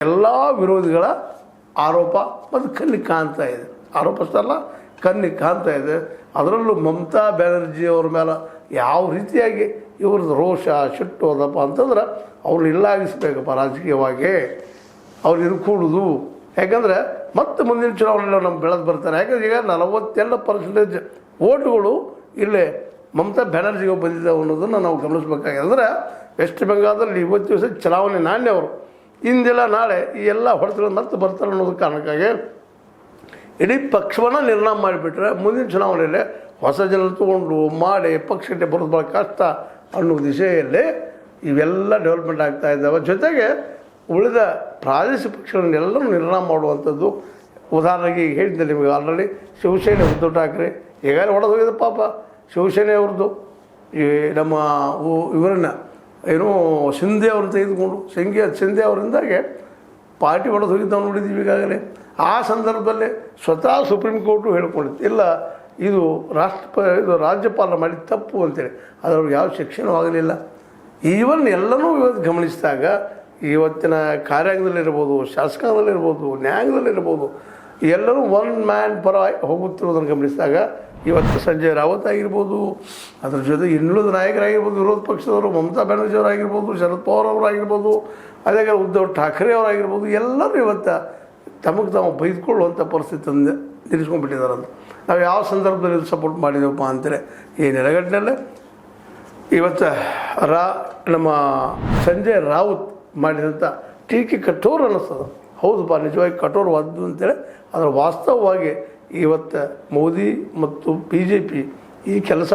ಎಲ್ಲ ವಿರೋಧಿಗಳ ಆರೋಪ ಮತ್ತು ಕಣ್ಣಿಗೆ ಕಾಣ್ತಾ ಇದೆ. ಆರೋಪ ಅಷ್ಟಲ್ಲ, ಕಣ್ಣಿಗೆ ಕಾಣ್ತಾ ಇದೆ. ಅದರಲ್ಲೂ ಮಮತಾ ಬ್ಯಾನರ್ಜಿ ಅವ್ರ ಮೇಲೆ ಯಾವ ರೀತಿಯಾಗಿ ಇವ್ರದ್ದು ರೋಷ ಸಿಟ್ಟು ಅದಪ್ಪ ಅಂತಂದ್ರೆ ಅವ್ರನ್ನ ಇಲ್ಲಾಗಿಸ್ಬೇಕಪ್ಪ ರಾಜಕೀಯವಾಗಿ, ಅವ್ರು ಇರ್ಕೂಡುದು. ಯಾಕಂದರೆ ಮತ್ತೆ ಮುಂದಿನ ಚುನಾವಣೆಯಲ್ಲಿ ನಮ್ಮ ಬೆಳೆದು ಬರ್ತಾರೆ. ಯಾಕಂದ್ರೆ ಈಗ 42% ಓಟುಗಳು ಇಲ್ಲೇ ಮಮತಾ ಬ್ಯಾನರ್ಜಿಗೆ ಬಂದಿದ್ದಾವೆ ಅನ್ನೋದನ್ನು ನಾವು ಗಮನಿಸಬೇಕಾಗಿದೆ. ಅಂದರೆ ವೆಸ್ಟ್ ಬೆಂಗಾಲದಲ್ಲಿ ಇವತ್ತು ದಿವಸ ಚುನಾವಣೆ ನಾಣ್ಯ ಅವರು ಇಂದಿಲ್ಲ ನಾಳೆ ಈ ಎಲ್ಲ ಹೊಡೆತಗಳು ಮತ್ತೆ ಬರ್ತಾರೆ ಅನ್ನೋದು ಕಾರಣಕ್ಕಾಗಿ ಇಡೀ ಪಕ್ಷವನ್ನು ನಿರ್ಣಯ ಮಾಡಿಬಿಟ್ರೆ ಮುಂದಿನ ಚುನಾವಣೆಯಲ್ಲಿ ಹೊಸ ಜನ ತೊಗೊಂಡು ಮಾಡಿ ಪಕ್ಷಕ್ಕೆ ಬರೋದು ಭಾಳ ಕಷ್ಟ ಅನ್ನೋ ದಿಶೆಯಲ್ಲಿ ಇವೆಲ್ಲ ಡೆವಲಪ್ಮೆಂಟ್ ಆಗ್ತಾ ಇದ್ದಾವೆ. ಜೊತೆಗೆ ಉಳಿದ ಪ್ರಾದೇಶಿಕ ಪಕ್ಷಗಳನ್ನೆಲ್ಲರೂ ನಿರ್ಣಯ ಮಾಡುವಂಥದ್ದು. ಉದಾಹರಣೆಗೆ ಈಗ ಹೇಳಿದ್ದೆ ನಿಮಗೆ ಆಲ್ರೆಡಿ ಶಿವಸೇನೆ ಉದ್ಧವ್ ಠಾಕ್ರೆ ಈಗಾಗಲೇ ಹೊಡೆದು ಹೋಗಿದೆ ಪಾಪ ಶಿವಸೇನೆ ಅವ್ರದ್ದು. ಈ ನಮ್ಮ ಇವರನ್ನು ಏನೋ ಶಿಂದೆ ಅವ್ರನ್ನ ತೆಗೆದುಕೊಂಡು ಶಿಂದೆ ಅವರಿಂದಾಗೆ ಪಾರ್ಟಿ ಹೊಡೆದು ಹೋಗಿದ್ದು ನೋಡಿದ್ದೀವಿ ಈಗಾಗಲೇ. ಆ ಸಂದರ್ಭದಲ್ಲಿ ಸ್ವತಃ ಸುಪ್ರೀಂ ಕೋರ್ಟು ಹೇಳ್ಕೊಂಡಿತ್ತು, ಇಲ್ಲ ಇದು ರಾಜ್ಯಪಾಲರ ಮಾಡಿದ ತಪ್ಪು ಅಂತೇಳಿ. ಅದರವ್ರಿಗೆ ಯಾವ ಶಿಕ್ಷಣವಾಗಲಿಲ್ಲ. ಈವನ್ ಎಲ್ಲನೂ ಇವತ್ತು ಗಮನಿಸಿದಾಗ ಇವತ್ತಿನ ಕಾರ್ಯಾಂಗದಲ್ಲಿರ್ಬೋದು, ಶಾಸಕಾಂಗದಲ್ಲಿರ್ಬೋದು, ನ್ಯಾಯಾಂಗದಲ್ಲಿರ್ಬೋದು ಎಲ್ಲರೂ ಒನ್ ಮ್ಯಾನ್ ಪರ ಹೋಗುತ್ತಿರೋದನ್ನು ಗಮನಿಸಿದಾಗ ಇವತ್ತು ಸಂಜಯ್ ರಾವತ್ ಆಗಿರ್ಬೋದು, ಅದ್ರ ಜೊತೆ ಇನ್ನುಳಿದ ನಾಯಕರಾಗಿರ್ಬೋದು, ವಿರೋಧ ಪಕ್ಷದವರು ಮಮತಾ ಬ್ಯಾನರ್ಜಿ ಅವರಾಗಿರ್ಬೋದು, ಶರದ್ ಪವಾರ್ ಅವರಾಗಿರ್ಬೋದು, ಅದೇ ಉದ್ಧವ್ ಠಾಕ್ರೆ ಅವರಾಗಿರ್ಬೋದು, ಎಲ್ಲರೂ ಇವತ್ತು ತಮಗೆ ತಾವು ಬೈದುಕೊಳ್ಳುವಂಥ ಪರಿಸ್ಥಿತಿಯನ್ನು ನಿಲ್ಲಿಸ್ಕೊಂಡ್ಬಿಟ್ಟಿದ್ದಾರಂತ. ನಾವು ಯಾವ ಸಂದರ್ಭದಲ್ಲಿ ಸಪೋರ್ಟ್ ಮಾಡಿದೆವಪ್ಪ ಅಂತೇಳಿ ಈ ನೆಲೆಗಟ್ಟಿನಲ್ಲೇ ಇವತ್ತು ನಮ್ಮ ಸಂಜಯ್ ರಾವತ್ ಮಾಡಿದಂಥ ಟೀಕೆ ಕಠೋರ ಅನ್ನಿಸ್ತದೆ. ಹೌದಪ್ಪ, ನಿಜವಾಗಿ ಕಠೋರವಾದ್ದು ಅಂತೇಳಿ. ಅದರ ವಾಸ್ತವವಾಗಿ ಇವತ್ತು ಮೋದಿ ಮತ್ತು BJP ಈ ಕೆಲಸ